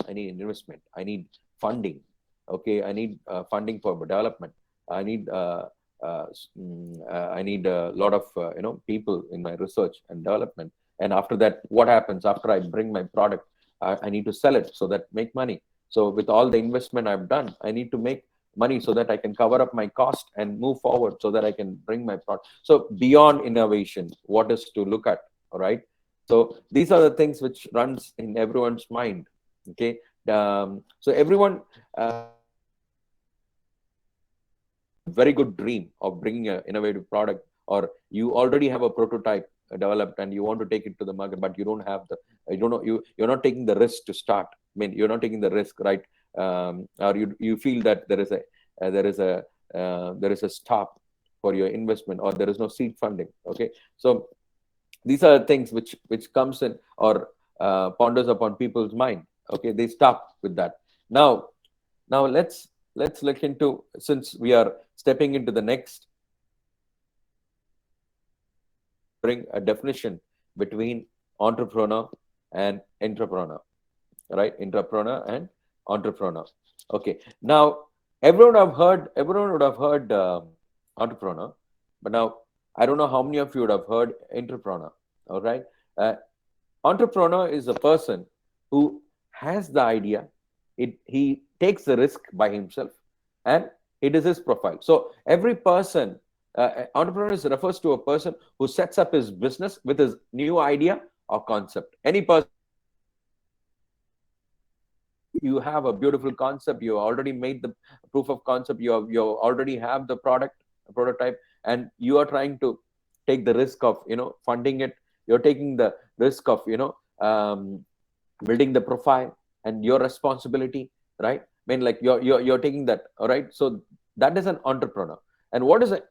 I need investment. I need funding. Okay, I need funding for development. I need I need a lot of people in my research and development. And after that, what happens after I bring my product? I need to sell it so that make money. So with all the investment I've done, I need to make money so that I can cover up my cost and move forward so that I can bring my product. So beyond innovation, what is to look at? All right. So these are the things which runs in everyone's mind. Okay. So everyone very good dream of bringing an innovative product, or you already have a prototype developed and you want to take it to the market, but you don't have the, you don't know, you're not taking the risk to start. I mean, you're not taking the risk, right? Or you feel that there is a there is a stop for your investment, or there is no seed funding. Okay, so these are things which comes in or ponders upon people's mind. Okay, they stop with that. Now let's look into, since we are stepping into the next, bring a definition between entrepreneur and entrepreneur, right? Entrepreneur and entrepreneur. Okay. Now everyone would have heard entrepreneur, but now I don't know how many of you would have heard entrepreneur. All right. Uh, Entrepreneur is a person who has the idea. He takes the risk by himself, and it is his profile. So every person, entrepreneur refers to a person who sets up his business with his new idea or concept. Any person, you have a beautiful concept, you already made the proof of concept, you already have the product, prototype, and you are trying to take the risk of funding it. You're taking the risk of building the profile and your responsibility, right? I mean, like you're taking that. All right, so that is an entrepreneur. And what is an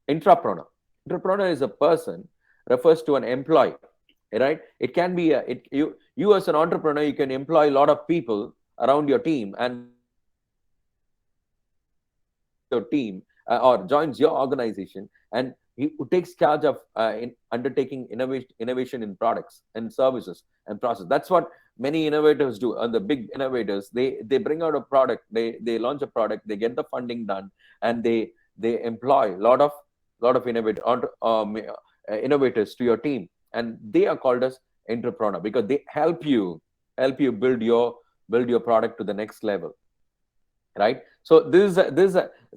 intrapreneur? Entrepreneur is a person, refers to an employee, right? It can be you as an entrepreneur, you can employ a lot of people around your team, and your team or joins your organization, and he who takes charge of in undertaking innovation in products and services and process. That's what many innovators do. And the big innovators, they bring out a product, they launch a product, they get the funding done, and they employ a lot of innovators to your team, and they are called as entrepreneur because they help you build your product to the next level, right? So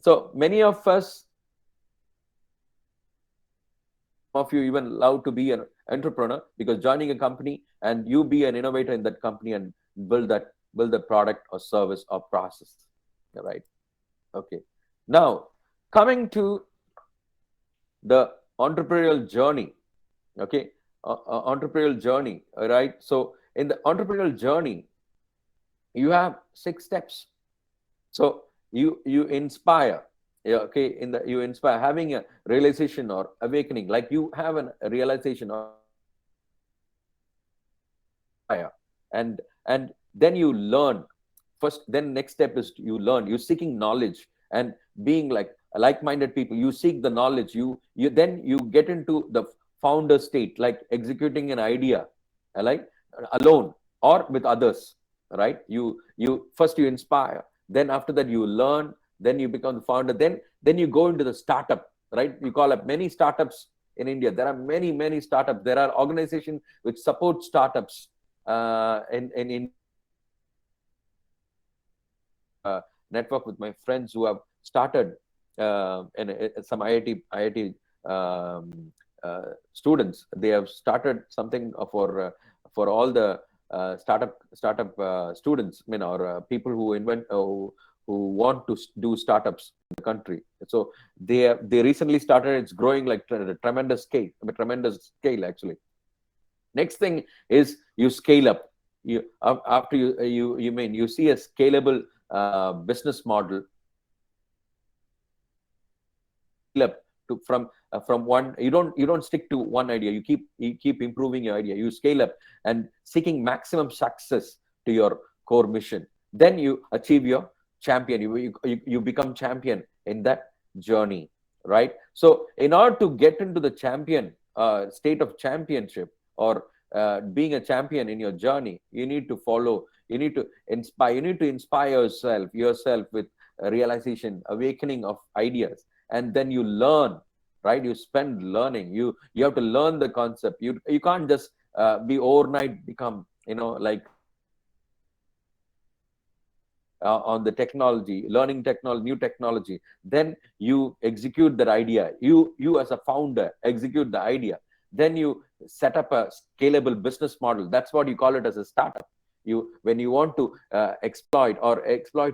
so many of us, of you even love to be an entrepreneur, because joining a company and you be an innovator in that company and build the product or service or process, right? Okay. Now coming to the entrepreneurial journey. Okay. Entrepreneurial journey, all right? So in the entrepreneurial journey, you have 6 steps. So you inspire, yeah, okay, you inspire having a realization or awakening, like you have a realization or fire, and then you learn first. Then next step is you learn, you seeking knowledge, and being like-minded people, you seek the knowledge, you then you get into the founder state, like executing an idea, like alone or with others, right? You first you inspire, then after that you learn, then you become the founder, then you go into the startup, right? You call up many startups in India. There are many startups. There are organizations which support startups in network with my friends who have started in some IIT students. They have started something for all the startup students, I mean, or people who invent who want to do startups in the country. So they recently started. It's growing like a tremendous scale actually. Next thing is you scale up. You after you see a scalable business model up to from one. You don't stick to one idea. You keep improving your idea. You scale up and seeking maximum success to your core mission. Then you achieve your champion. You become champion in that journey, right? So in order to get into the champion state of championship, or being a champion in your journey, you need to follow, you need to inspire yourself with a realization, awakening of ideas, and then you learn, right? You spend learning. You have to learn the concept. You can't just be overnight become, like on the technology, learning technology, new technology. Then you execute that idea. You as a founder execute the idea. Then you set up a scalable business model. That's what you call it as a startup. When you want to exploit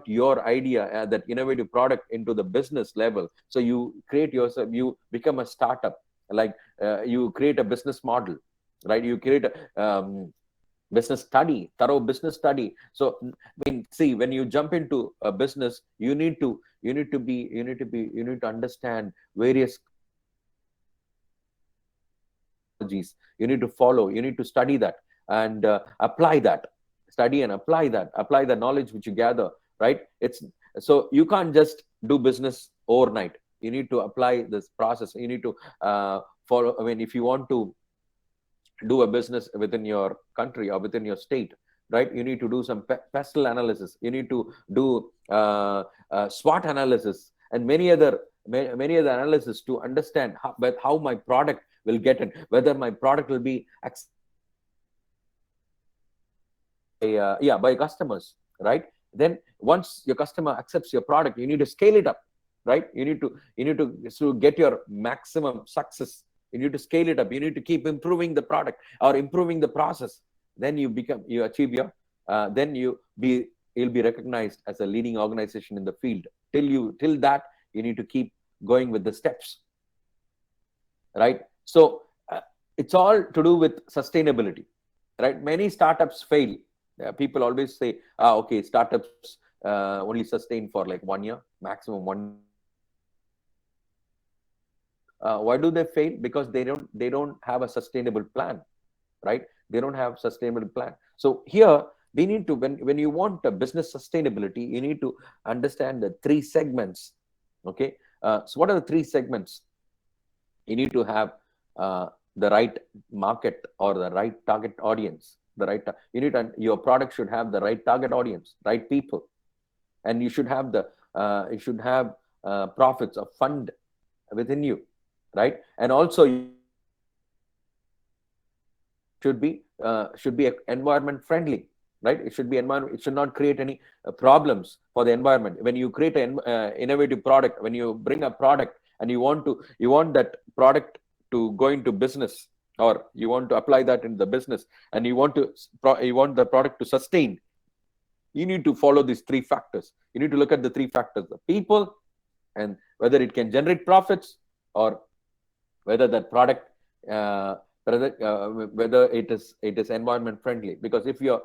your idea, that innovative product into the business level, so you create yourself, you become a startup. Like you create a business model, right? You create a thorough business study. So I mean, see, when you jump into a business, you need to understand various technologies. You need to follow, you need to study that, and apply that. Study and apply the knowledge which you gather, right? It's So you can't just do business overnight. You need to apply this process. You need to follow. I mean, if you want to do a business within your country or within your state, right? You need to do some pestle analysis. You need to do SWOT analysis and many other analysis to understand how my product will get in, whether my product will be accepted by customers, right? Then once your customer accepts your product, you need to scale it up, right? You need to get your maximum success. You need to scale it up. You need to keep improving the product or improving the process. Then you achieve your then you'll be recognized as a leading organization in the field. Till that, you need to keep going with the steps, right? So it's all to do with sustainability, right? Many startups fail. People always say, okay, startups only sustain for like 1 year, maximum 1 year. Why do they fail? Because they don't have a sustainable plan, right? They don't have sustainable plan. So here we need to, when you want a business sustainability, you need to understand the 3 segments. Okay, so what are the 3 segments? You need to have the right market or the right target audience. Your product should have the right target audience, right people, and you should have profits or fund within you, right? And also should be environment friendly, right? It should not create any problems for the environment. When you create an innovative product, when you bring a product and you want that product to go into business, or you want to apply that in the business, and you want the product to sustain, you need to follow these 3 factors. You need to look at the 3 factors: the people, and whether it can generate profits, or whether that product whether it is environment friendly. Because if you're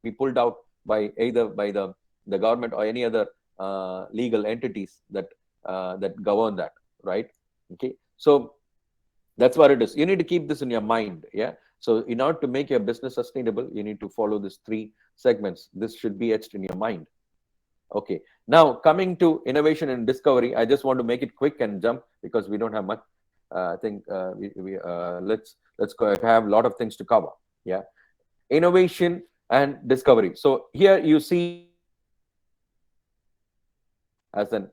be pulled out by either by the government or any other legal entities that govern that, right? Okay, so that's what it is. You need to keep this in your mind. Yeah. So in order to make your business sustainable, you need to follow these 3 segments. This should be etched in your mind. Okay. Now coming to innovation and discovery, I just want to make it quick and jump because we don't have much. I think let's go. I have a lot of things to cover. Yeah. Innovation and discovery. So here you see as an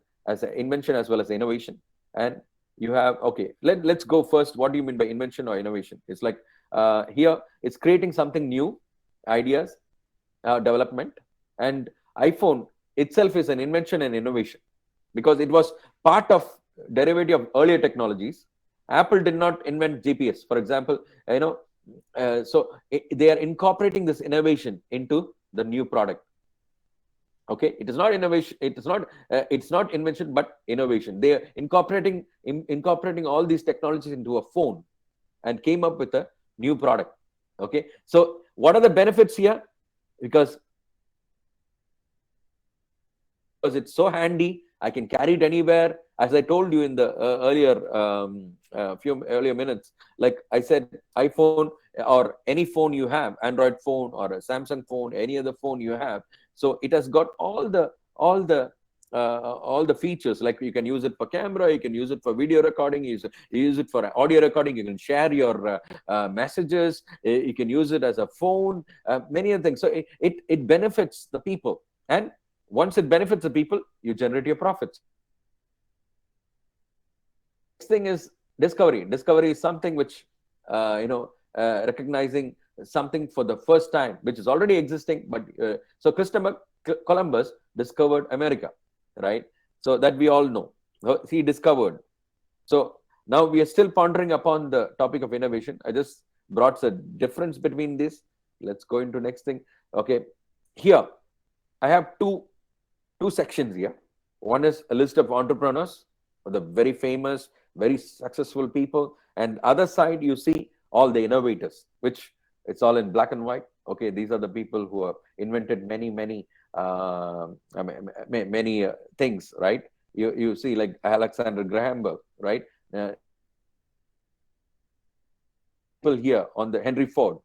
invention as well as innovation. And you have, okay, let's go first. What do you mean by invention or innovation? It's like here it's creating something new, ideas, development. And iPhone itself is an invention and innovation because it was part of derivative of earlier technologies. Apple did not invent GPS, for example. So they are incorporating this innovation into the new product. Okay, it is not innovation. It's not invention, but innovation. They are incorporating all these technologies into a phone and came up with a new product. Okay, so what are the benefits here? Because it's so handy, I can carry it anywhere. As I told you in the few earlier minutes, like I said, iPhone or any phone you have, Android phone or a Samsung phone, any other phone you have. So it has got all the all the features, like you can use it for camera, you can use it for video recording, you use it for audio recording, you can share your messages, you can use it as a phone, many other things. So it benefits the people, and once it benefits the people, you generate your profits. Next thing is discovery. Discovery is something which recognizing something for the first time, which is already existing, but so Christopher Columbus discovered America, right? So that we all know. He discovered. So now we are still pondering upon the topic of innovation. I just brought the difference between this. Let's go into next thing. Okay, here I have two sections here. One is a list of entrepreneurs, the very famous, very successful people, and other side you see all the innovators, which it's all in black and white. Okay, these are the people who have invented many things, right? You see like Alexander Graham Bell, right? People here on the Henry Ford,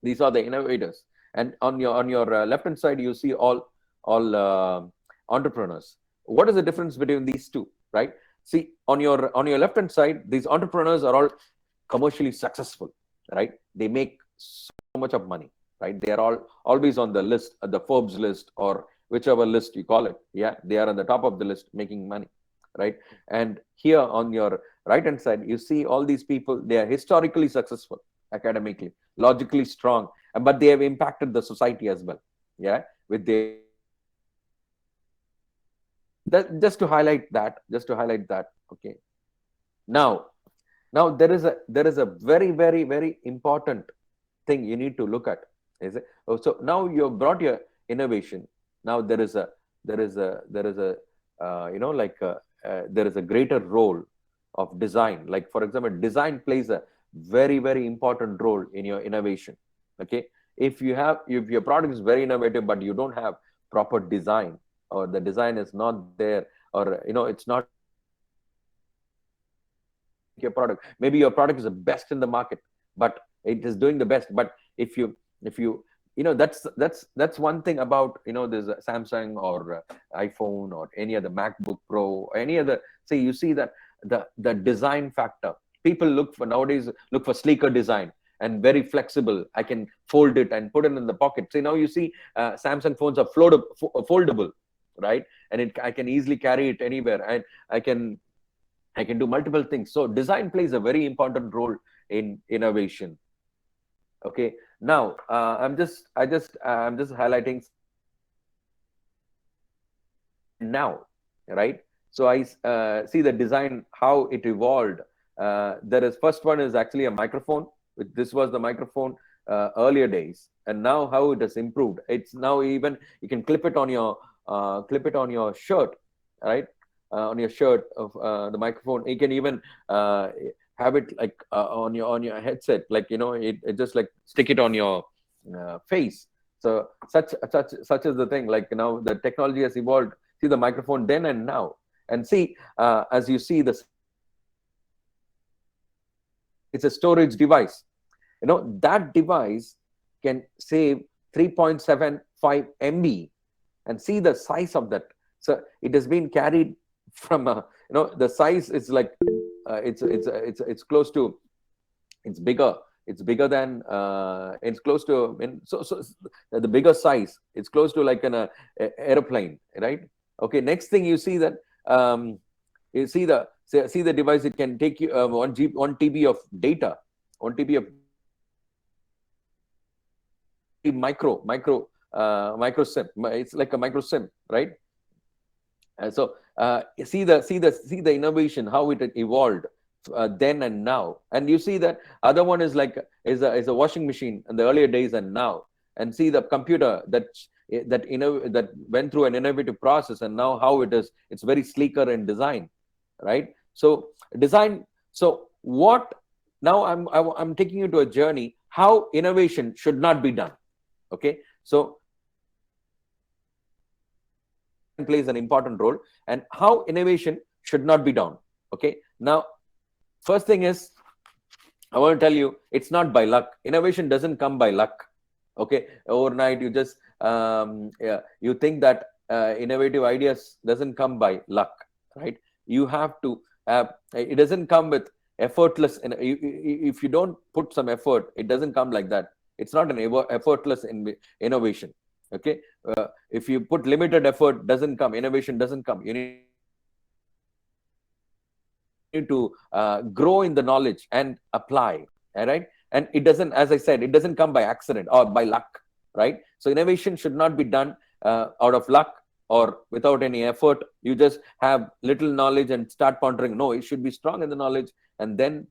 these are the innovators, and on your left hand side you see all entrepreneurs. What is the difference between these two, right? See, on your left hand side, these entrepreneurs are all commercially successful, right? They make so much of money, right? They are all always on the list, the Forbes list, or whichever list you call it. Yeah, they are on the top of the list making money, right? And here on your right hand side, you see all these people. They are historically successful, academically, logically strong, but they have impacted the society as well. Yeah, with their just to highlight that. Okay. Now there is a very important thing you need to look at. Is it? Oh, so now you have brought your innovation. Now there is a there is a there is a greater role of design. Like for example, design plays a very important role in your innovation. Okay, if your product is very innovative but you don't have proper design, or the design is not there, or it's not your product. Maybe your product is the best in the market, but it is doing the best. But if you that's one thing about there's a Samsung or iPhone or any other MacBook Pro or any other. See, you see that the design factor. People nowadays look for sleeker design and very flexible. I can fold it and put it in the pocket. See, now you see Samsung phones are foldable, right? And I can easily carry it anywhere, and I can do multiple things. So design plays a very important role in innovation. Okay, now I'm just highlighting now, right? So I see the design, how it evolved. There is first one is actually a microphone. This was the microphone earlier days, and now how it has improved. It's now even you can clip it on your shirt, right? On your shirt of the microphone. You can even have it like on your headset, like it just like stick it on your face. So such is the thing. Like now the technology has evolved. See the microphone then and now, and see as you see this, it's a storage device. That device can save 3.75 MB, and see the size of that. So it has been carried from the size is like it's close to, it's bigger than it's close to, so the bigger size, it's close to like an airplane, right? Okay, next thing you see that you see the device. It can take you 1 TB of data, 1 TB of micro SIM. It's like a micro SIM, right? So see the innovation, how it evolved then and now. And you see that other one is like is a washing machine in the earlier days and now. And see the computer that went through an innovative process, and now how it's very sleeker in design, right? So design. So what now I'm taking you to a journey how innovation should not be done. Okay, so plays an important role, and how innovation should not be done. Okay, now first thing is I want to tell you, it's not by luck. Innovation doesn't come by luck. Okay, overnight you just you think that innovative ideas doesn't come by luck, right? You have to have, it doesn't come with effortless, and if you don't put some effort, it doesn't come like that. It's not an effortless innovation. Okay, if you put limited effort, doesn't come, innovation doesn't come. You need to grow in the knowledge and apply. All right, and it doesn't, as I said, it doesn't come by accident or by luck, right? So innovation should not be done out of luck or without any effort. You just have little knowledge and start pondering. No, it should be strong in the knowledge, and then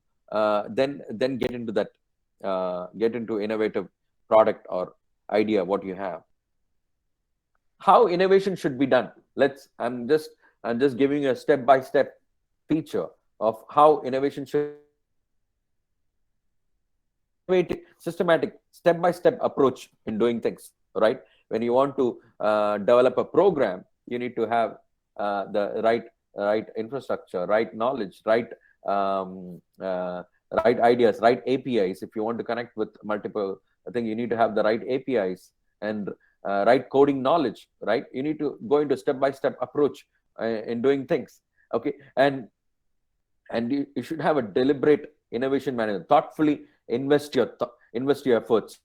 get into innovative product or idea what you have. How innovation should be done? I'm just giving you a step by step feature of how innovation should be done. Innovative, systematic, step by step approach in doing things, right? When you want to develop a program, you need to have the right infrastructure, right knowledge, right ideas, right APIs. If you want to connect with multiple, I think you need to have the right APIs and right coding knowledge, right? You need to go into step by step approach in doing things. Okay, and you should have a deliberate innovation management. Thoughtfully invest your efforts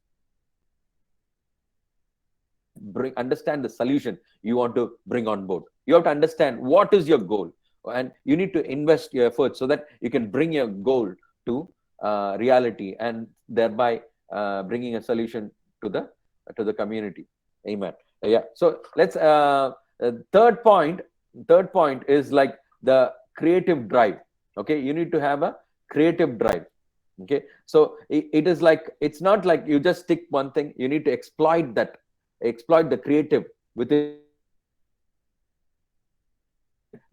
and understand the solution you want to bring on board. You have to understand what is your goal, and you need to invest your efforts so that you can bring your goal to reality, and thereby bringing a solution to the community. Amen. Yeah. So let's third point is like the creative drive. Okay, you need to have a creative drive. Okay, so it is like, it's not like you just stick one thing. You need to exploit the creative within,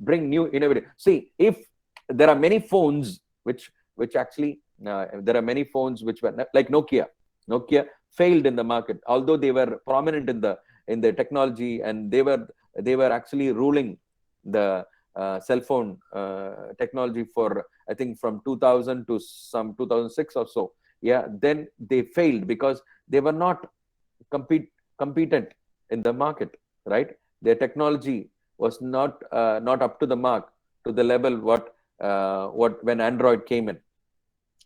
bring new innovative. See, if there are many phones which actually there are many phones which were like Nokia failed in the market, although they were prominent in the technology, and they were actually ruling the cell phone technology for, I think, from 2000 to some 2006 or so. Yeah, then they failed because they were not competent in the market, right? Their technology was not up to the mark, to the level what when Android came in.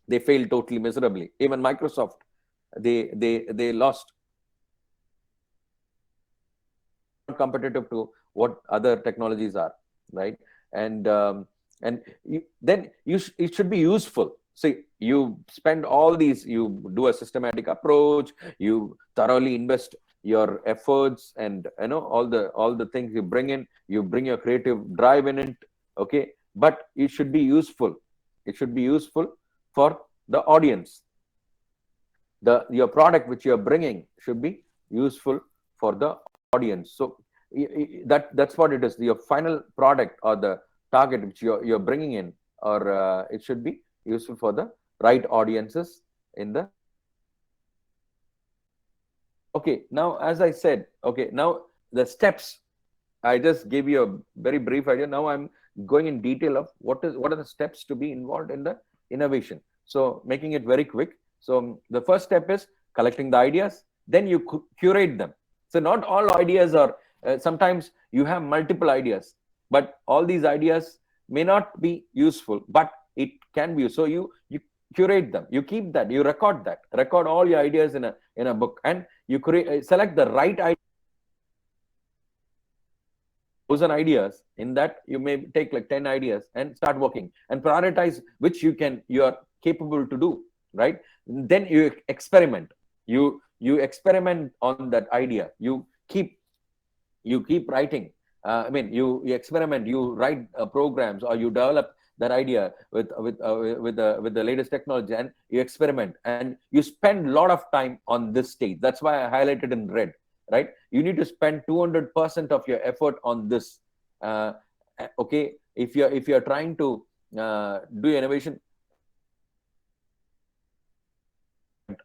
They failed totally miserably. Even Microsoft, they lost, competitive to what other technologies are, right? And then it should be useful. See, you spend all these, you do a systematic approach, you thoroughly invest your efforts, and all the things you bring in, you bring your creative drive in it. Okay, but it should be useful. It should be useful for the audience. Your product which you're bringing should be useful for the audience. So that's what it is. Your final product or the target which you're bringing in, or it should be useful for the right audiences in the. Okay, now as I said, okay, now the steps. I just gave you a very brief idea. Now I'm going in detail of what are the steps to be involved in the innovation. So making it very quick. So the first step is collecting the ideas. Then you curate them. So not all ideas are. Sometimes you have multiple ideas, but all these ideas may not be useful, but it can be. So you curate them. You keep that. You record all your ideas in a book, and you select the right idea. 1,000 ideas. In that, you may take like 10 ideas and start working and prioritize which you are capable to do, right? Then you experiment. You experiment on that idea. You keep writing. You experiment. You write programs, or you develop that idea with the latest technology, and you experiment, and you spend a lot of time on this stage. That's why I highlighted in red, right? You need to spend 200% of your effort on this. Okay, if you're trying to do innovation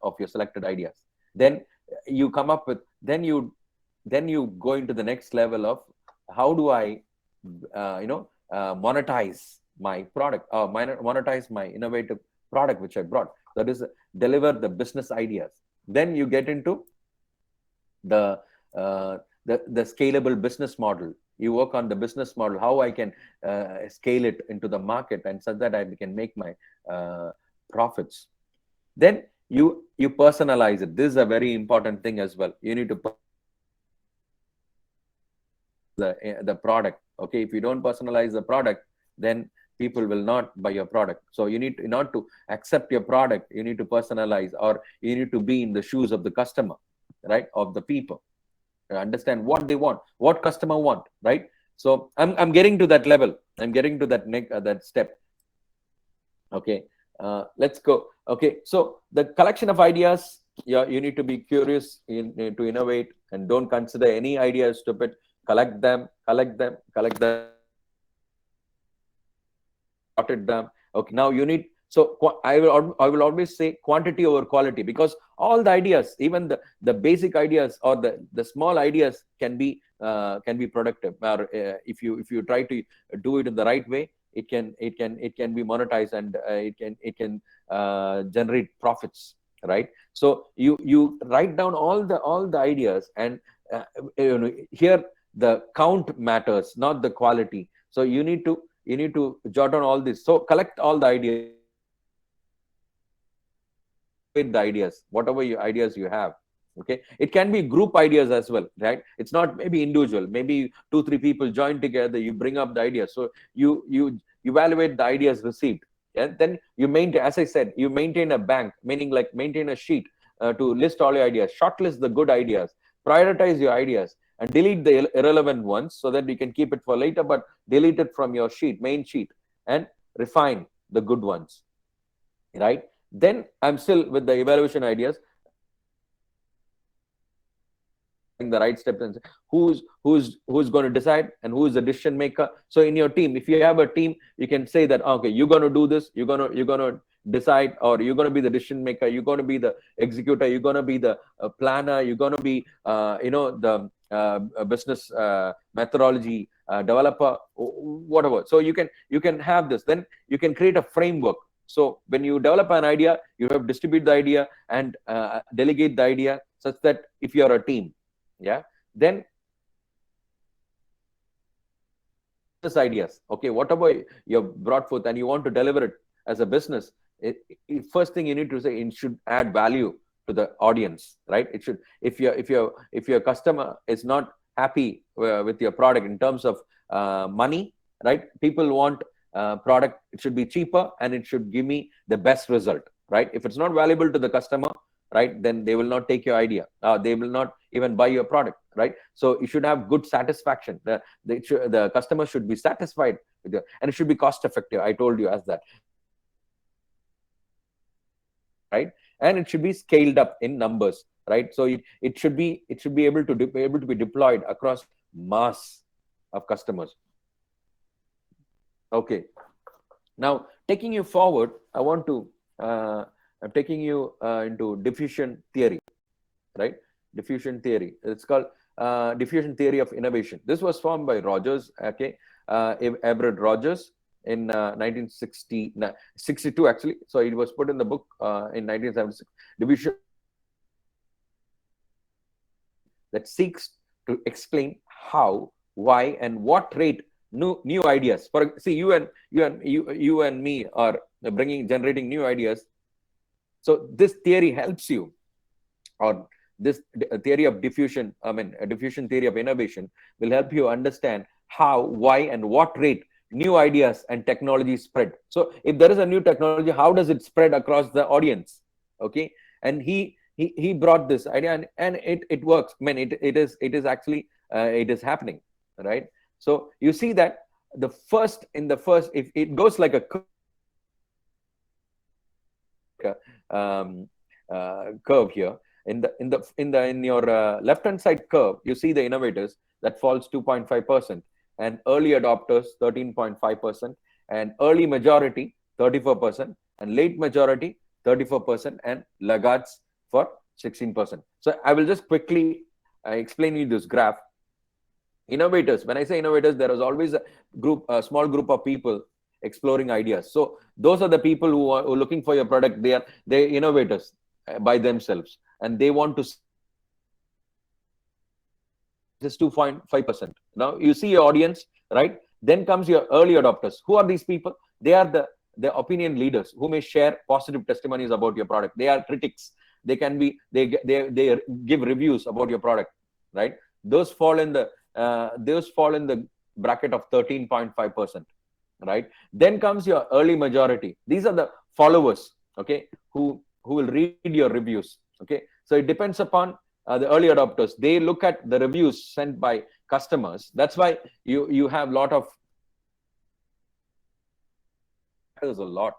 of your selected ideas, then you come up with, then you go into the next level of how do I monetize my product, or monetize my innovative product which I brought. That is, deliver the business ideas. Then you get into the the scalable business model. You work on the business model, how I can scale it into the market, and such that I can make my profits. Then you personalize it. This is a very important thing as well. You need to the product. Okay, if you don't personalize the product, then people will not buy your product. So you need to, in order to accept your product, you need to personalize, or you need to be in the shoes of the customer, right, of the people, understand what they want, what customer want, right? So I'm getting to that level. I'm getting to that that step. Okay, let's go. Okay, so the collection of ideas, yeah, you need to be curious to innovate, and don't consider any idea as stupid. Collect them, collect them, collect them, jotted them. Okay, now you need, so I will always say quantity over quality, because all the ideas, even the basic ideas, or the small ideas, can be productive. Or if you try to do it in the right way, it can be monetized, and it can generate profits, right? So you write down all the ideas, and here the count matters, not the quality. So you need to jot down all this. So collect all the ideas, with the ideas, whatever your ideas you have. Okay, it can be group ideas as well, right? It's not maybe individual, maybe 2-3 people join together, you bring up the ideas. So you evaluate the ideas received, and then you maintain, as I said, you maintain a bank, meaning like maintain a sheet to list all your ideas, shortlist the good ideas, prioritize your ideas, and delete the irrelevant ones, so that you can keep it for later, but delete it from your main sheet, and refine the good ones, right? Then I'm still with the evaluation ideas, the right steps, and who's going to decide, and who is the decision maker. So in your team, if you have a team, you can say that, okay, you're going to do this, you're going to decide, or you're going to be the decision maker, you're going to be the executor, you're going to be the planner, you're going to be the business methodology developer, whatever. So you can have this, then you can create a framework. So when you develop an idea, you have to distribute the idea, and delegate the idea, such that if you are a team, yeah, then business ideas, okay, whatever you have brought forth, and you want to deliver it as a business, first thing you need to say, it should add value to the audience, right? It should, if your customer is not happy with your product in terms of money, right? People want product, it should be cheaper, and it should give me the best result, right? If it's not valuable to the customer, right, then they will not take your idea, they will not even buy your product, right? So you should have good satisfaction. The customer should be satisfied with you, and it should be cost effective. I told you as that, right? And it should be scaled up in numbers, right? So it should be able to be deployed across mass of customers. Okay, now taking you forward, I'm taking you into diffusion theory, right? Diffusion theory. It's called diffusion theory of innovation. This was formed by Rogers, okay, Everett Rogers, in 1962 actually. So it was put in the book in 1976. Diffusion that seeks to explain how, why, and what rate new ideas. For see, you and me are generating new ideas. So this theory helps you, or this theory of diffusion, diffusion theory of innovation, will help you understand how, why, and what rate new ideas and technology spread. So if there is a new technology, how does it spread across the audience? Okay, and he brought this idea, and it works. I mean, it is actually it is happening, right? So you see that if it goes like a curve here. In your left hand side curve, you see the innovators that falls 2.5%, and early adopters 13.5%, and early majority 34%, and late majority 34%, and laggards for 16%. So I will just quickly explain you this graph. Innovators, when I say innovators, there is always a small group of people exploring ideas. So those are the people who are looking for your product. They're innovators by themselves, and they want to just 2.5%. Now you see your audience, right? Then comes your early adopters. Who are these people? They are the opinion leaders who may share positive testimonies about your product. They are critics. They can be, they give reviews about your product, right? Those fall in the bracket of 13.5%, right? Then comes your early majority. These are the followers, okay, who will read your reviews, okay? So it depends upon the early adopters. They look at the reviews sent by customers. That's why you have a lot of matters a lot,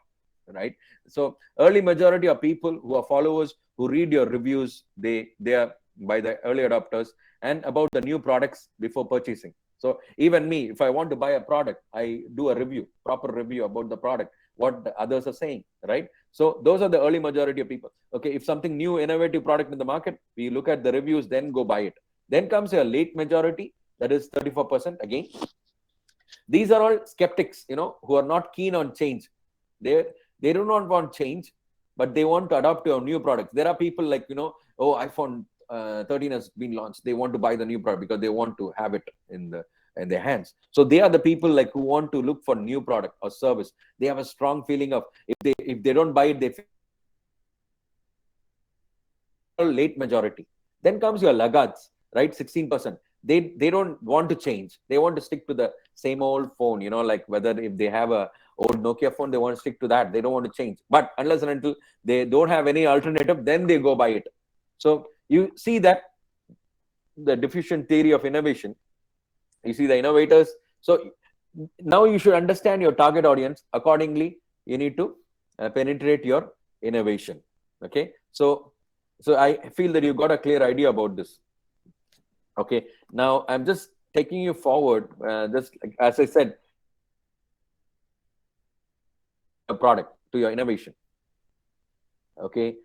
right? So early majority of people who are followers who read your reviews, they are by the early adopters, and about the new products before purchasing. So even me, if I want to buy a product, I do a review, proper review about the product, what the others are saying, right? So those are the early majority of people. Okay, if something new, innovative product in the market, we look at the reviews, then go buy it. Then comes a late majority, that is 34%. Again, these are all skeptics, who are not keen on change. They do not want change, but they want to adopt to a new products. There are people like, oh, iPhone 13 has been launched. They want to buy the new product because they want to have it in their hands. So they are the people like who want to look for new product or service. They have a strong feeling of if they don't buy it, they feel late majority. Then comes your laggards, right? 16%. They don't want to change. They want to stick to the same old phone, like whether if they have a old Nokia phone, they want to stick to that. They don't want to change. But unless and until they don't have any alternative, then they go buy it. So you see that the diffusion theory of innovation, you see the innovators. So now you should understand your target audience. Accordingly, you need to penetrate your innovation. Okay. So I feel that you got a clear idea about this. Okay. Now I'm just taking you forward. Just like, as I said, a product to your innovation. Okay.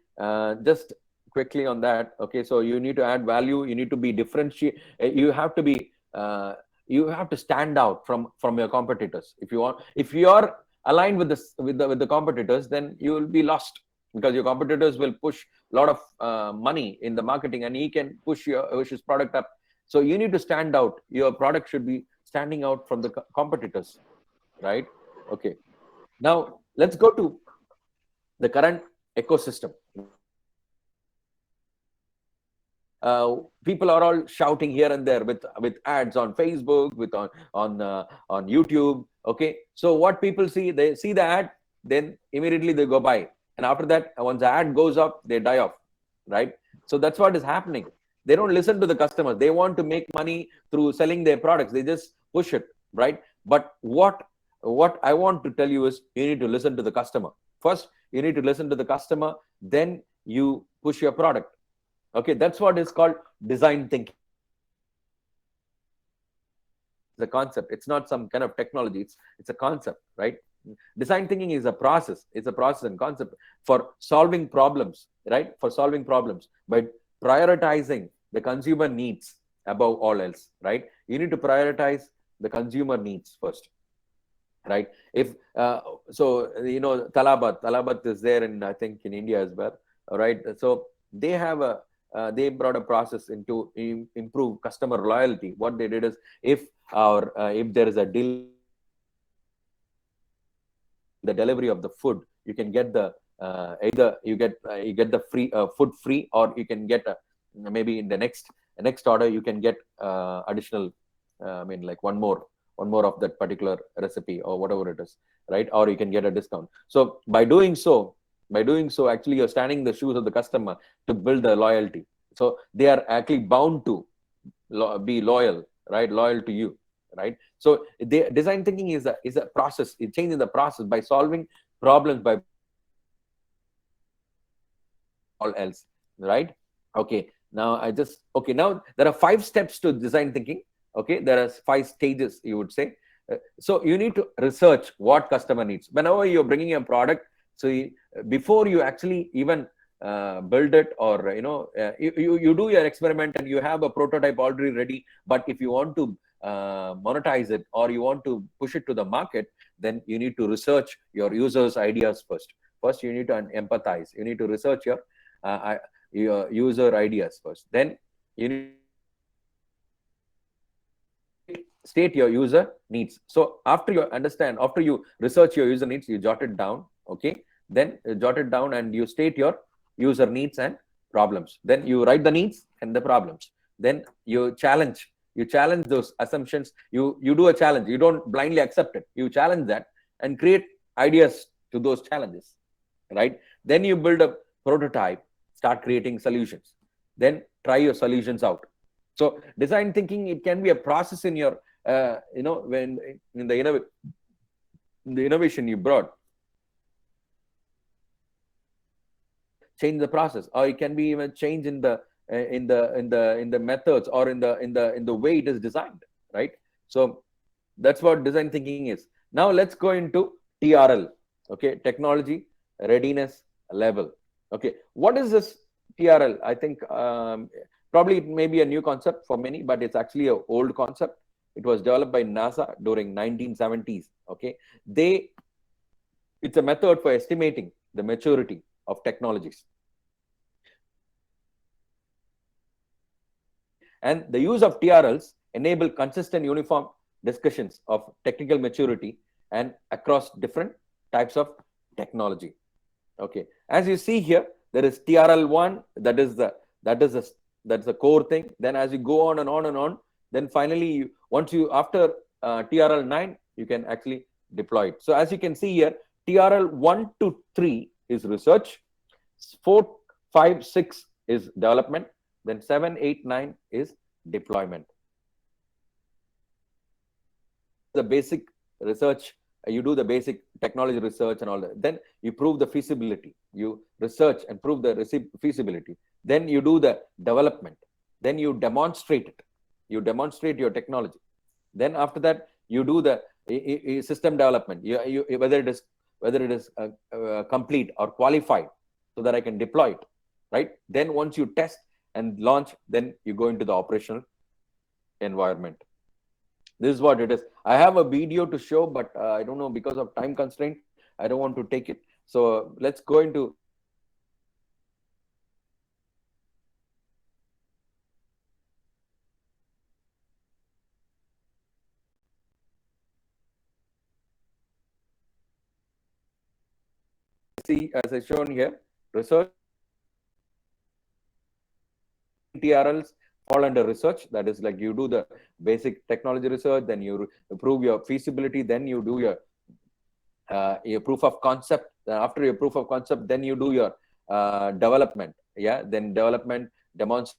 Just quickly on that. Okay. So you need to add value. You need to be differentiate. You have to be. You have to stand out from your competitors. If you are aligned with the competitors, then you will be lost, because your competitors will push a lot of money in the marketing, and he can push his product up. So you need to stand out. Your product should be standing out from the competitors, right? Okay. Now let's go to the current ecosystem. People are all shouting here and there with ads on Facebook, with on YouTube. Okay, so what people see, they see the ad, then immediately they go buy, and after that, once the ad goes up, they die off, right? So that's what is happening. They don't listen to the customers. They want to make money through selling their products. They just push it, right? But what I want to tell you is, you need to listen to the customer first. You need to listen to the customer, then you push your product. Okay, that's what is called design thinking. The concept. It's not some kind of technology. It's a concept, right? Design thinking is a process. It's a process and concept for solving problems, right? For solving problems by prioritizing the consumer needs above all else, right? You need to prioritize the consumer needs first, right? If so, Talabat is there in, I think, in India as well, right? So they have they brought a process into improve customer loyalty. What they did is, if there is a delay the delivery of the food, you can get the either you get the free food free, or you can get maybe in the next order you can get additional like one more of that particular recipe or whatever it is, right? Or you can get a discount. So by doing so, actually you're standing in the shoes of the customer to build the loyalty. So they are actually bound to be loyal, right? Loyal to you, right? So the design thinking is a process. It changes the process by solving problems by all else, right? Okay. Now now there are 5 steps to design thinking. Okay, there are 5 stages, you would say. So you need to research what customer needs whenever you're bringing a product. So before you actually even build it, or you do your experiment and you have a prototype already ready, but if you want to monetize it, or you want to push it to the market, then you need to research your users' ideas first. You need to empathize. You need to research your user ideas first. Then you need state your user needs. So after you research your user needs, you jot it down. Okay, then jot it down and you state your user needs and problems. Then you write the needs and the problems. Then you challenge those assumptions. You do a challenge. You don't blindly accept it. You challenge that and create ideas to those challenges, right? Then you build a prototype, start creating solutions, then try your solutions out. So design thinking, it can be a process in your when in the innovation you brought, change the process, or it can be even change in the methods, or in the way it is designed, right? So that's what design thinking is. Now let's go into TRL. Okay, technology readiness level. Okay, what is this TRL? I think probably it may be a new concept for many, but it's actually an old concept. It was developed by NASA during 1970s. Okay, it's a method for estimating the maturity of technologies. And the use of TRLs enable consistent, uniform discussions of technical maturity and across different types of technology. Okay, as you see here, there is TRL1, that's the core thing. Then as you go on and on and on, then finally after TRL9, you can actually deploy it. So as you can see here, TRL1 to 3 is research, 4, 5, 6 is development, then 7, 8, 9 is deployment. The basic research, you do the basic technology research and all that. Then you prove the feasibility. You research and prove the feasibility. Then you do the development. Then you demonstrate it. You demonstrate your technology. Then after that, you do the system development. Whether it is complete or qualified, so that I can deploy it, right? Then once you test and launch, then you go into the operational environment. This is what it is. I have a video to show, but I don't know, because of time constraint, I don't want to take it. So let's go into see, as I shown here, research TRLs fall under research. That is like you do the basic technology research, then you prove your feasibility, then you do your proof of concept. After your proof of concept, then you do your development. Yeah, then development, demonstrate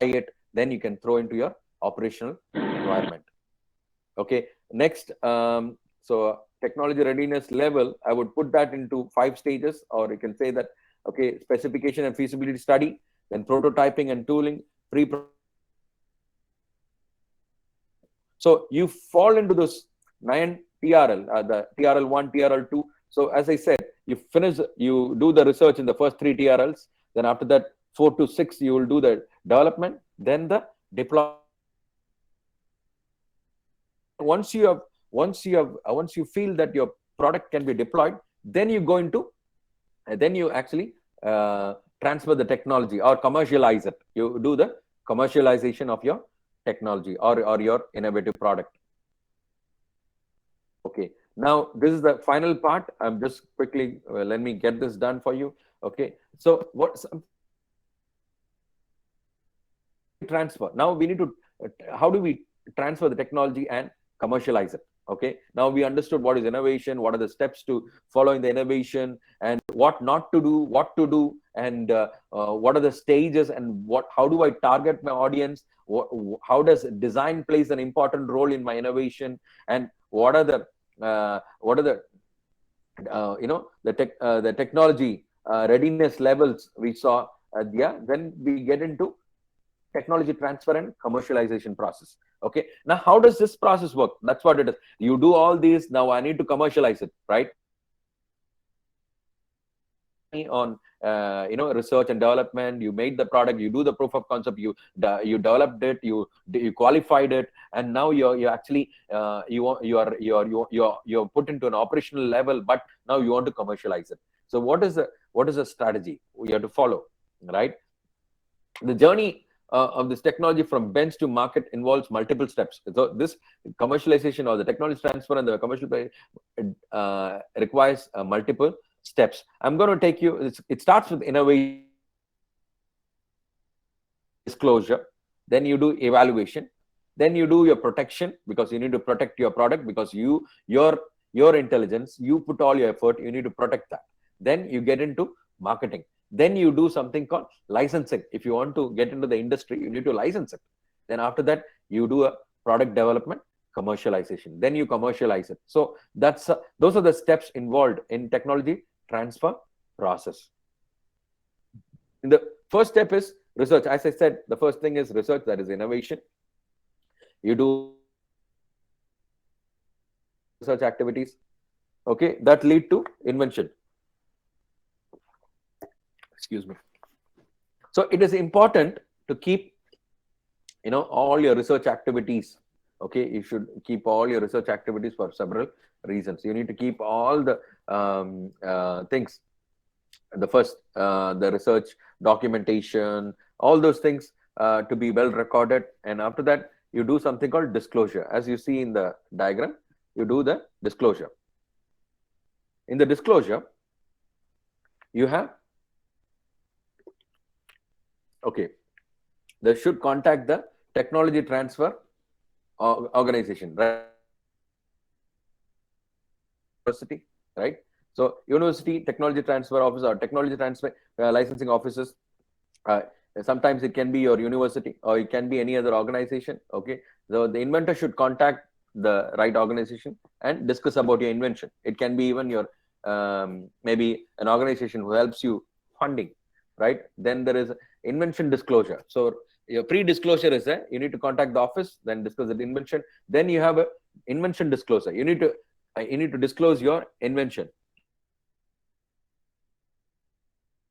it, then you can throw into your operational environment. Okay, next, so technology readiness level, I would put that into 5 stages, or you can say that, okay, specification and feasibility study, then prototyping and tooling, so you fall into those 9 TRL, the TRL1, TRL2. So as I said, you do the research in the first 3 TRLs. Then after that, 4 to 6, you will do the development, then the deployment. Once you feel that your product can be deployed, then you go into, then you actually transfer the technology or commercialize it. You do the commercialization of your technology or your innovative product. Okay, now this is the final part. I'm just quickly, let me get this done for you. Okay, so transfer. Now we need to, how do we transfer the technology and commercialize it? Okay, now we understood what is innovation, what are the steps to following the innovation, and what not to do, what to do, and what are the stages, and how do I target my audience, how does design plays an important role in my innovation, and what are the the technology readiness levels we saw. Then we get into technology transfer and commercialization process. Okay, now how does this process work? That's what it is. You do all these, now I need to commercialize it, right? On research and development, you made the product, you do the proof of concept, you developed it, you qualified it, and now you're actually you're put into an operational level, but now you want to commercialize it. So what is the strategy you have to follow, right? The journey of this technology from bench to market involves multiple steps. So this commercialization or the technology transfer and the commercial requires multiple steps. I'm going to take you. It starts with innovation, disclosure, then you do evaluation, then you do your protection, because you need to protect your product, because your intelligence, you put all your effort, you need to protect that. Then you get into marketing, then you do something called licensing. If you want to get into the industry, you need to license it. Then after that, you do a product development, commercialization, then you commercialize it. So that's those are the steps involved in technology transfer process. And the first step is research. As I said, the first thing is research, that is innovation. You do research activities, okay, that lead to invention. Excuse me. So it is important to keep, all your research activities. Okay, you should keep all your research activities for several reasons. You need to keep all the things. The first, the research documentation, all those things to be well recorded. And after that, you do something called disclosure. As you see in the diagram, you do the disclosure. In the disclosure, you have, okay, they should contact the technology transfer organization, right? University, right? So university technology transfer office or technology transfer licensing offices. Sometimes it can be your university or it can be any other organization. Okay, so the inventor should contact the right organization and discuss about your invention. It can be even your maybe an organization who helps you funding, right? Then there is invention disclosure. So your pre-disclosure is there. You need to contact the office, then discuss the invention. Then you have a invention disclosure. You need to disclose your invention.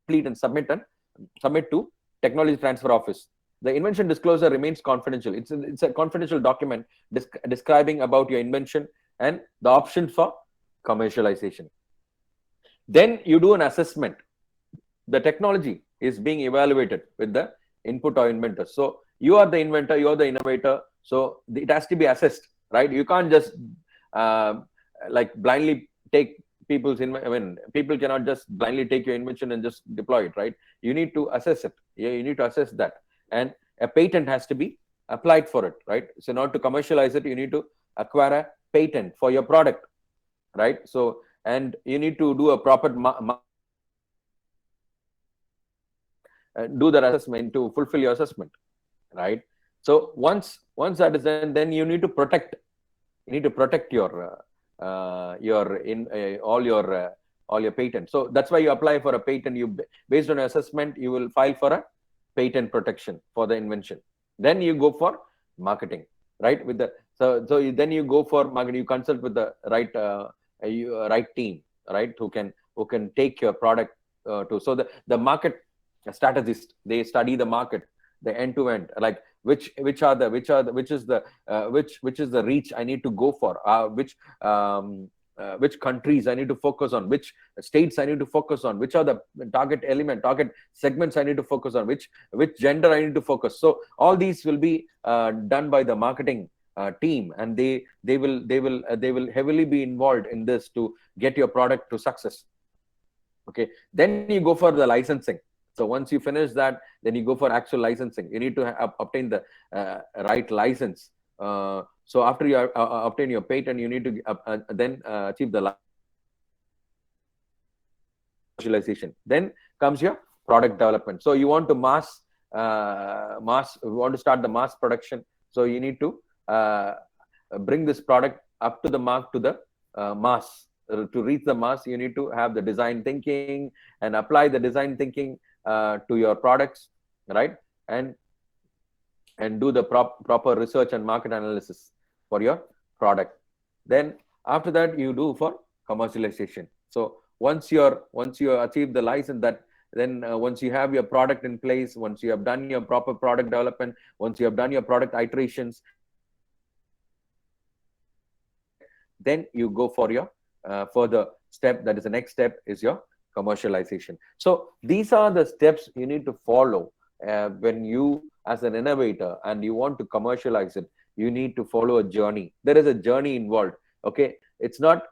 Complete and submit to technology transfer office. The invention disclosure remains confidential. It's a confidential document describing about your invention and the options for commercialization. Then you do an assessment. The technology is being evaluated with the input of inventors. So you are the inventor, you are the innovator. So it has to be assessed, right? You can't just like blindly take people's people cannot just blindly take your invention and just deploy it, right? You need to assess it. Yeah, you need to assess that. And a patent has to be applied for it, right? So in order to commercialize it, you need to acquire a patent for your product, right? So, and you need to do a proper do that assessment to fulfill your assessment, right? So once that is done, then you need to protect. You need to protect your all your patents. So that's why you apply for a patent. You, based on assessment, you will file for a patent protection for the invention. Then you go for marketing, right? With the then you go for marketing. You consult with the right team, right? Who can take your product to. So the market strategist, they study the market, the end to end, like which is the reach I need to go for, which countries I need to focus on, which states I need to focus on, which are the target segments I need to focus on, which gender I need to focus. So all these will be done by the marketing team, and they will heavily be involved in this to get your product to success. Okay, then you go for the licensing. So once you finish that, then you go for actual licensing. You need to obtain the right license. So after you obtain your patent, you need to then achieve the commercialization. Then comes your product development. So you want to you want to start the mass production. So you need to bring this product up to the mark, to the mass. To reach the mass, you need to have the design thinking and apply the design thinking to your products, right? And do the proper research and market analysis for your product. Then after that, you do for commercialization. So once you achieve the license, that then once you have your product in place, once you have done your proper product development, once you have done your product iterations, then you go for your further step. That is the next step, is your commercialization. So these are the steps you need to follow when you as an innovator and you want to commercialize it, you need to follow a journey. There is a journey involved. Okay, it's not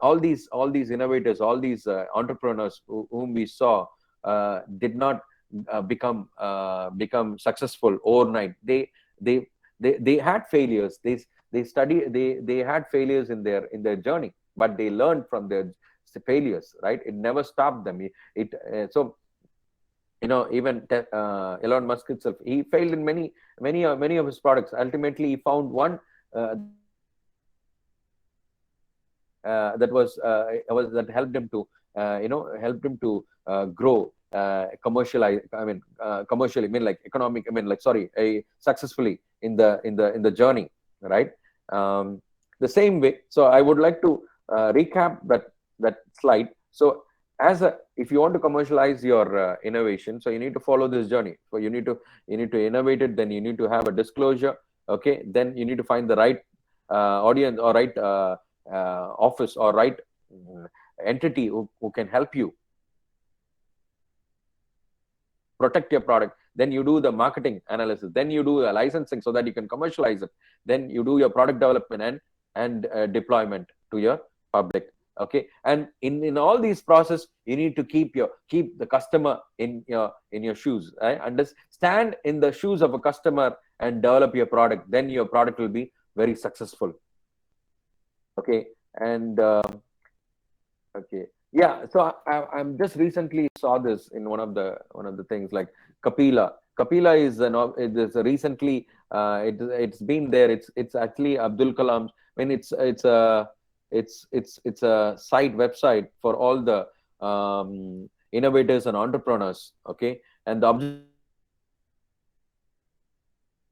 all these innovators, all these entrepreneurs whom we saw did not become successful overnight. They had failures. They had failures in their journey, but they learned from their failures, right? It never stopped them. So even Elon Musk itself, he failed in many of his products. Ultimately, he found one that helped him to grow commercialize. Commercially. I mean, like economic. I mean, like sorry, successfully in the journey, right? The same way. So I would like to recap that slide. So if you want to commercialize your innovation, so you need to follow this journey. So you need to innovate it. Then you need to have a disclosure. Okay. Then you need to find the right audience or right office or right entity who can help you protect your product. Then you do the marketing analysis. Then you do a licensing so that you can commercialize it. Then you do your product development and deployment to your public. Okay, and in all these process, you need to keep the customer in your shoes. Right? Stand in the shoes of a customer and develop your product. Then your product will be very successful. Okay, and okay, yeah. So I'm just recently saw this in one of the things like Kapila. Kapila is it is recently it's been there. It's actually Abdul Kalam's. I mean, it's a site website for all the innovators and entrepreneurs. Okay, and the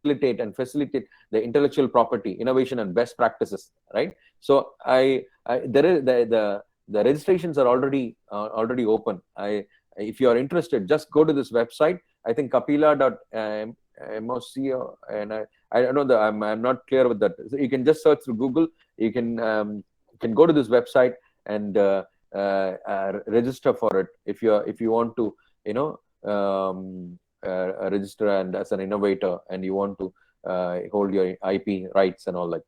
objective and facilitate the intellectual property innovation and best practices, right? So there is the registrations are already open. If you are interested, just go to this website. I think kapila.moc, and I don't know I'm not clear with that. So you can just search through Google. You can go to this website and register for it if you want to register and as an innovator and you want to hold your IP rights and all that.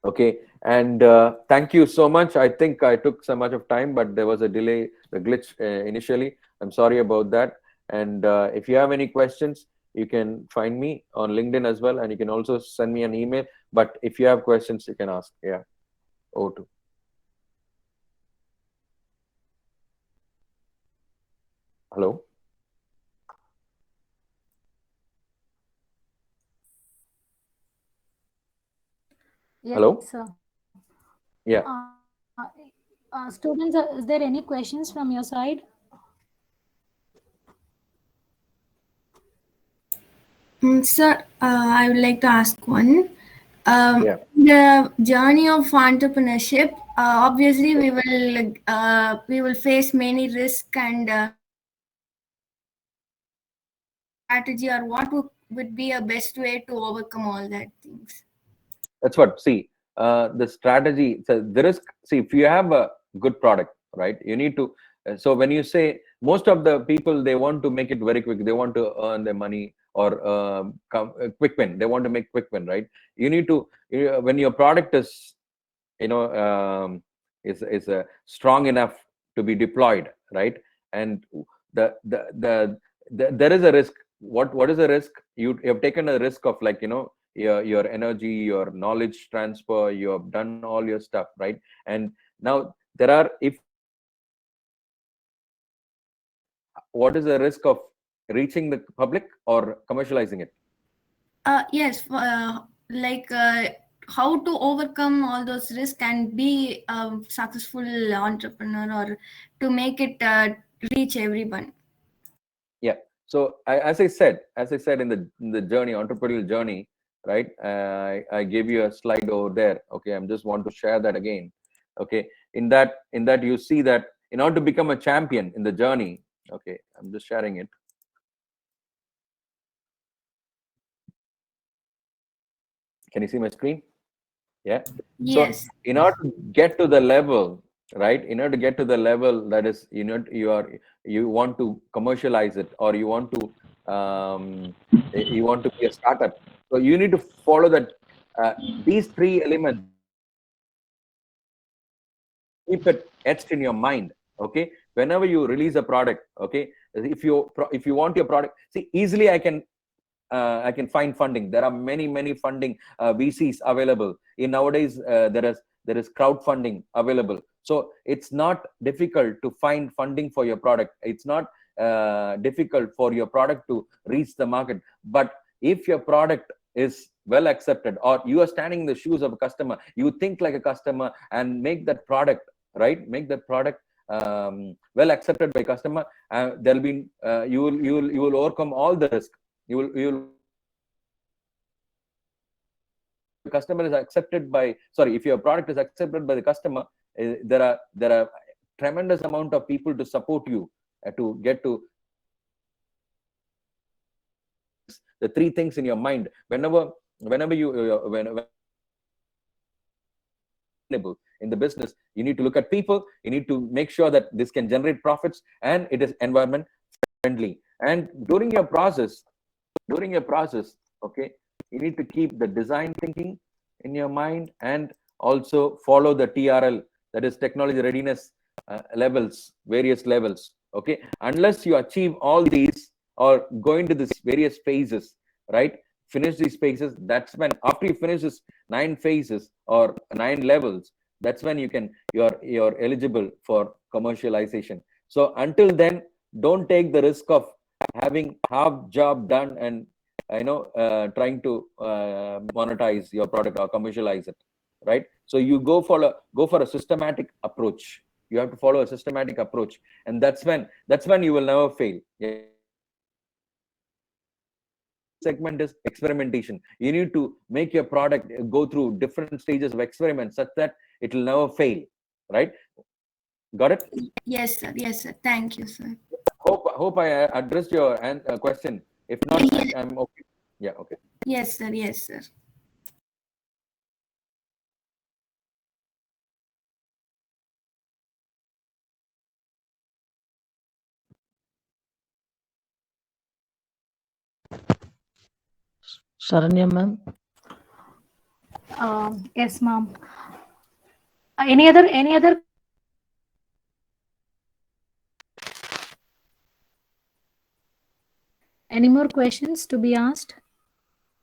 Okay, and thank you so much. I think I took so much of time, but there was a delay, a glitch initially. I'm sorry about that. And if you have any questions, you can find me on LinkedIn as well, and you can also send me an email. But if you have questions, you can ask. Yeah, over to. Hello. Yes, Hello. sir. Yeah. Students, is there any questions from your side? Sir, I would like to ask one. Yeah. The journey of entrepreneurship, obviously we will face many risks and strategy, or what would be a best way to overcome all that things. That's what. See, the strategy. So the risk. See, if you have a good product, right, you need to. So when you say most of the people, they want to make it very quick. They want to earn their money or quick win. They want to make quick win, right? You need to when your product is you know is strong enough to be deployed, right? And there is a risk. What is the risk? You have taken a risk of like your energy, your knowledge transfer. You have done all your stuff, right? And now there are if what is the risk of reaching the public or commercializing it? Yes, how to overcome all those risks and be a successful entrepreneur, or to make it reach everyone. Yeah. So as I said in the journey, entrepreneurial journey, right? I gave you a slide over there. Okay, I'm just want to share that again. Okay, in that you see that in order to become a champion in the journey. Okay, I'm just sharing it. Can you see my screen? Yeah. So Yes. in order to get to the level, right? In order to get to the level that is, you want to commercialize it or you want to You want to be a startup. So you need to follow that. These three elements, keep it etched in your mind. Okay, whenever you release a product, okay, if you want your product, see, easily I can find funding. There are many funding VCs available. In nowadays, there is crowdfunding available. So it's not difficult to find funding for your product. It's not difficult for your product to reach the market. But if your product is well accepted, or you are standing in the shoes of a customer, you think like a customer and make that product right, make that product well accepted by customer. There'll be you will overcome all the risk. You will customer is accepted by, sorry, if your product is accepted by the customer, there are tremendous amount of people to support you to get to the three things in your mind. Whenever you when in the business, you need to look at people, you need to make sure that this can generate profits and it is environment friendly. And during your process, okay, you need to keep the design thinking in your mind, and also follow the TRL, that is technology readiness levels, various levels. Okay, unless you achieve all these or go into these various phases, right, finish these phases, that's when, after you finish this 9 phases or 9 levels, that's when you're eligible for commercialization. So until then, don't take the risk of having half job done and trying to monetize your product or commercialize it, right? So you go for a systematic approach. You have to follow a systematic approach, and that's when you will never fail. Segment is experimentation. You need to make your product go through different stages of experiment such that it will never fail, right? Got it? Yes, sir. Yes, sir. Thank you, sir. Hope I addressed your question. If not, I'm okay. Yeah, okay. Yes, sir. Yes, sir. Sharanya ma'am. Yes, ma'am. Any other any more questions to be asked?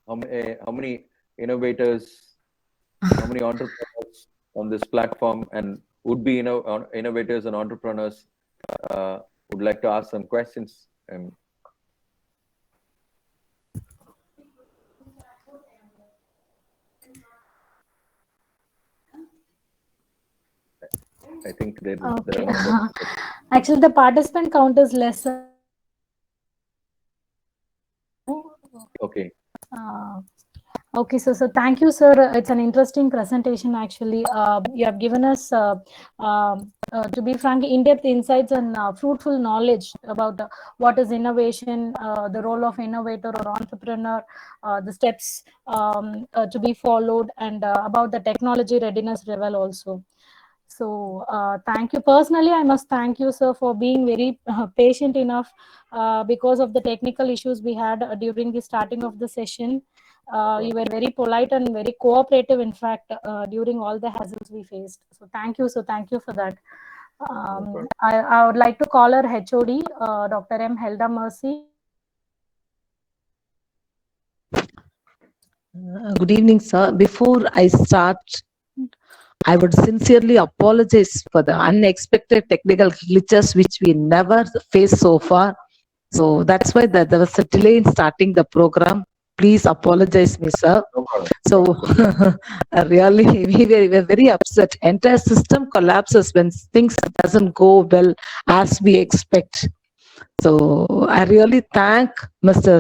How many innovators, how many entrepreneurs on this platform and would be innovators and entrepreneurs would like to ask some questions? I think there are Okay. no questions. Actually, the participant count is less. Okay. Okay, so thank you, sir. It's an interesting presentation. Actually, you have given us, to be frank, in-depth insights and fruitful knowledge about what is innovation, the role of innovator or entrepreneur, the steps to be followed, and about the technology readiness level also. So thank you. Personally, I must thank you, sir, for being very patient enough because of the technical issues we had during the starting of the session. You were very polite and very cooperative, in fact, during all the hassles we faced. So thank you. So thank you for that. I would like to call our HOD, Dr. M. Helda Mercy. Good evening, sir. Before I start, I would sincerely apologize for the unexpected technical glitches which we never faced so far. So that's why there was a delay in starting the program. Please apologize me, sir. No problem. So really, we were very upset. Entire system collapses when things doesn't go well as we expect. So I really thank Mr.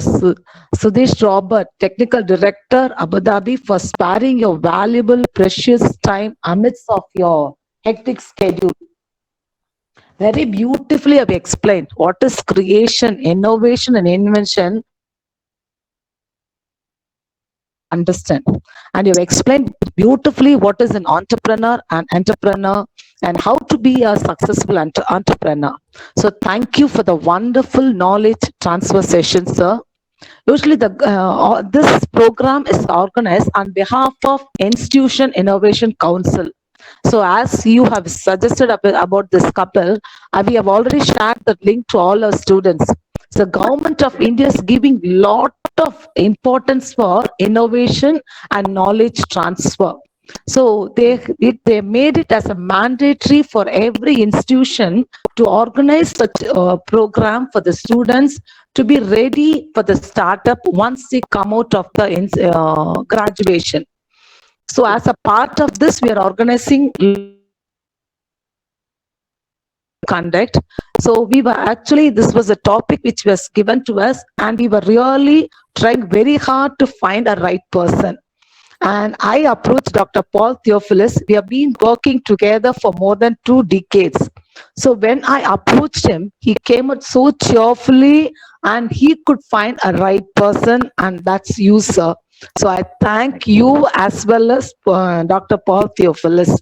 Sudeesh Robert, Technical Director, Abu Dhabi, for sparing your valuable, precious time amidst of your hectic schedule. Very beautifully have explained what is creation, innovation, and invention. Understand, and you've explained beautifully what is an entrepreneur and how to be a successful entrepreneur. So thank you for the wonderful knowledge transfer session, sir. Usually, this program is organized on behalf of Institution Innovation Council. So, as you have suggested about this couple, we have already shared the link to all our students. So, Government of India is giving lot of importance for innovation and knowledge transfer. So they made it as a mandatory for every institution to organize such a program for the students to be ready for the startup once they come out of the graduation. So as a part of this, we are organizing conduct. So we were actually, this was a topic which was given to us, and we were really trying very hard to find a right person. And I approached Dr. Paul Theophilus. We have been working together for more than 2 decades. So when I approached him, he came out so cheerfully and he could find a right person, and that's you, sir. So I thank you as well as Dr. Paul Theophilus.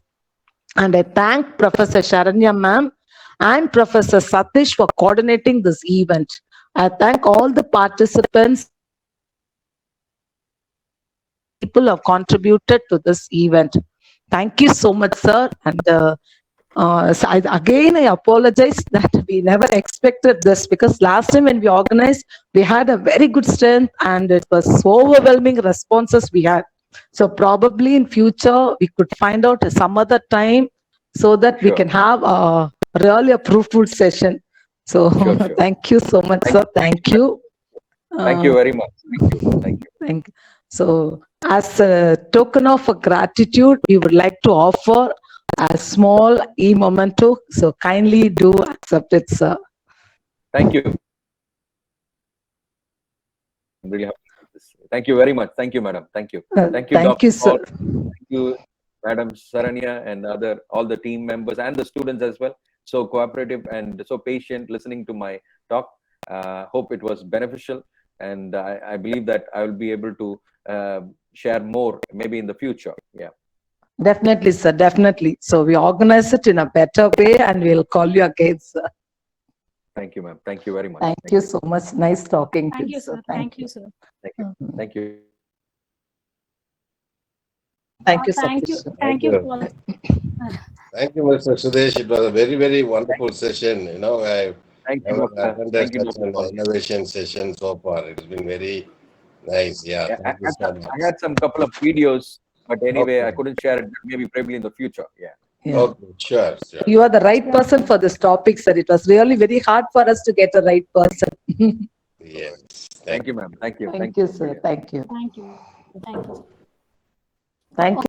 And I thank Professor Sharanya ma'am and Professor Satish for coordinating this event. I thank all the participants. People have contributed to this event. Thank you so much, sir. And so I apologize that we never expected this, because last time when we organized, we had a very good strength and it was overwhelming responses we had. So probably in future, we could find out some other time so that we Sure. can have really a fruitful session. So Sure. thank you so much, sir. Thank you. Thank you very much. Thank you. Thank you. So, as a token of gratitude, we would like to offer a small e-memento. So, kindly do accept it, sir. Thank you. I'm really happy with this. Thank you very much. Thank you, madam. Thank you. Thank you, Thank Dr. you, sir. Paul. Thank you, Madam Saranya, and all the team members and the students as well. So cooperative and so patient, listening to my talk. Hope it was beneficial, and I believe that I will be able to share more maybe in the future. Yeah. Definitely, sir. Definitely. So, we organize it in a better way and we'll call you again, sir. Thank you, ma'am. Thank you very much. Thank you so much. Nice talking to Thank you, you, sir. sir. Thank you, sir. Thank you. Thank you. Thank you, Thank you. Satish. Thank you, Paul. Thank you, Mr. Sudesh. It was a very, very wonderful session. You know, I Thank you, never doctor. attended Thank you, such Dr. an Paul. innovation session so far. It's been very nice. Yeah, Yeah, thank you so much. I had some couple of videos, but anyway, Okay. I couldn't share it. Maybe probably in the future. Yeah. Yeah. Okay, sure, sure. You are the right person for this topic, sir. It was really very hard for us to get a right person. Yes. Thank you, ma'am. Thank you. Thank you, sir. Thank you. Thank you. Thank you. Thank you.